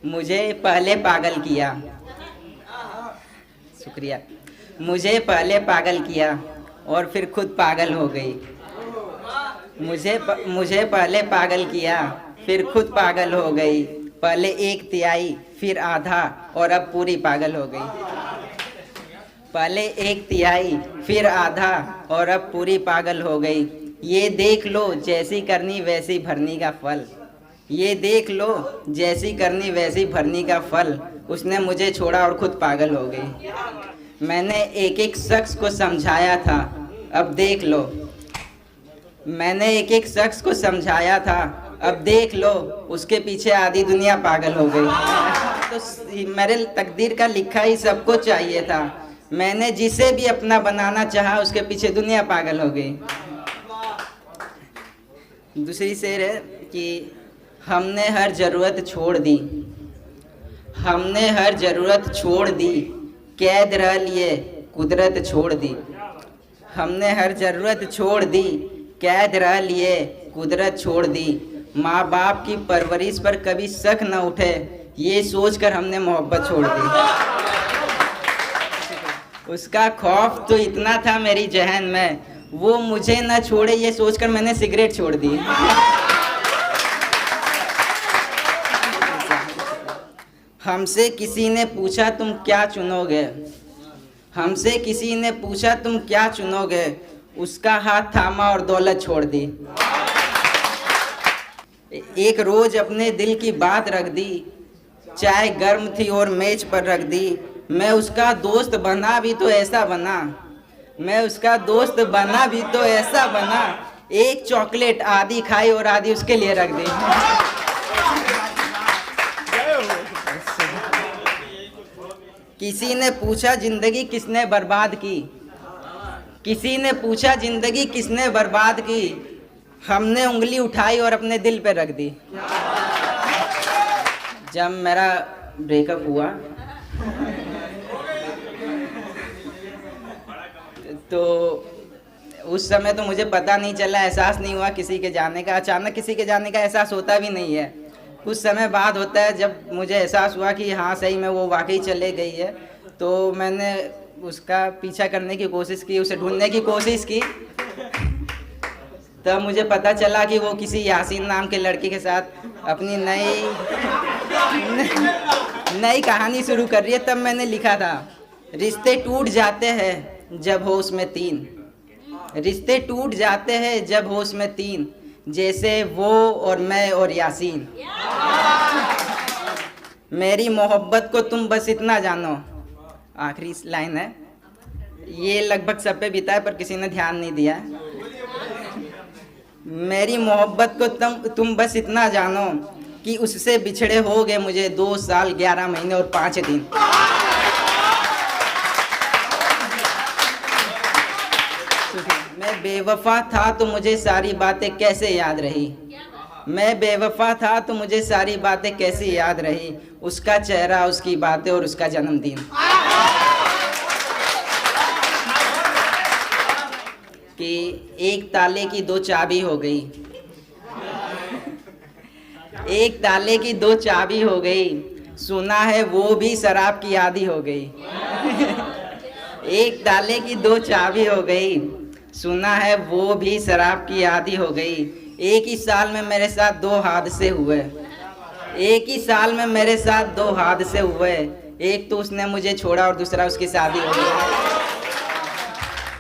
मुझे पहले पागल किया। शुक्रिया। मुझे पहले पागल किया और फिर खुद पागल हो गई। मुझे पहले पागल किया फिर खुद पागल हो गई। पहले एक तिहाई फिर आधा और अब पूरी पागल हो गई। पहले एक तिहाई फिर आधा और अब पूरी पागल हो गई। ये देख लो जैसी करनी वैसी भरनी का फल। ये देख लो जैसी करनी वैसी भरनी का फल। उसने मुझे छोड़ा और खुद पागल हो गई। मैंने एक एक शख्स को समझाया था, अब देख लो। मैंने एक एक शख्स को समझाया था, अब देख लो उसके पीछे आधी दुनिया पागल हो गई। तो मेरे तकदीर का लिखा ही सबको चाहिए था। मैंने जिसे भी अपना बनाना चाहा उसके पीछे दुनिया पागल हो गई। दूसरी शेर है कि हमने हर ज़रूरत छोड़ दी। हमने हर ज़रूरत छोड़ दी, कैद रह लिए कुदरत छोड़ दी। हमने हर ज़रूरत छोड़ दी, कैद रह लिए कुदरत छोड़ दी। माँ बाप की परवरिश पर कभी शक न उठे, ये सोचकर हमने मोहब्बत छोड़ दी। उसका खौफ तो इतना था मेरी जहन में, वो मुझे न छोड़े ये सोचकर मैंने सिगरेट छोड़ दी। हमसे किसी ने पूछा तुम क्या चुनोगे। हमसे किसी ने पूछा तुम क्या चुनोगे, उसका हाथ थामा और दौलत छोड़ दी। एक रोज अपने दिल की बात रख दी, चाय गर्म थी और मेज पर रख दी। मैं उसका दोस्त बना भी तो ऐसा बना। मैं उसका दोस्त बना भी तो ऐसा बना। एक चॉकलेट आधी खाई और आधी उसके लिए रख दी। किसी ने पूछा जिंदगी किसने बर्बाद की। किसी ने पूछा जिंदगी किसने बर्बाद की। हमने उंगली उठाई और अपने दिल पे रख दी। जब मेरा ब्रेकअप हुआ तो उस समय तो मुझे पता नहीं चला, एहसास नहीं हुआ किसी के जाने का। अचानक किसी के जाने का एहसास होता भी नहीं है, कुछ समय बाद होता है। जब मुझे एहसास हुआ कि हाँ सही में वो वाकई चले गई है, तो मैंने उसका पीछा करने की कोशिश की, उसे ढूंढने की कोशिश की। तब मुझे पता चला कि वो किसी यासीन नाम के लड़के के साथ अपनी नई कहानी शुरू कर रही है। तब मैंने लिखा था, रिश्ते टूट जाते हैं जब हो उसमें तीन। रिश्ते टूट जाते हैं जब हो उसमें तीन, जैसे वो और मैं और यासीन। मेरी मोहब्बत को तुम बस इतना जानो। आखिरी लाइन है, ये लगभग सब पे बीता है पर किसी ने ध्यान नहीं दिया। मेरी मोहब्बत को तुम बस इतना जानो कि उससे बिछड़े हो गए मुझे 2 साल 11 महीने और 5 दिन। मैं बेवफा था तो मुझे सारी बातें कैसे याद रही। मैं बेवफा था तो मुझे सारी बातें कैसे याद रही। उसका चेहरा, उसकी बातें और उसका जन्मदिन। कि एक ताले की 2 चाबी हो गई। एक ताले की 2 चाबी हो गई, सुना है वो भी शराब की आदी हो गई। एक ताले की 2 चाबी हो गई, सुना है वो भी शराब की आदी हो गई। एक ही साल में मेरे साथ 2 हादसे हुए। एक ही साल में मेरे साथ 2 हादसे हुए। एक तो उसने मुझे छोड़ा और दूसरा उसकी शादी हो गई।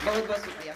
बहुत बहुत शुक्रिया।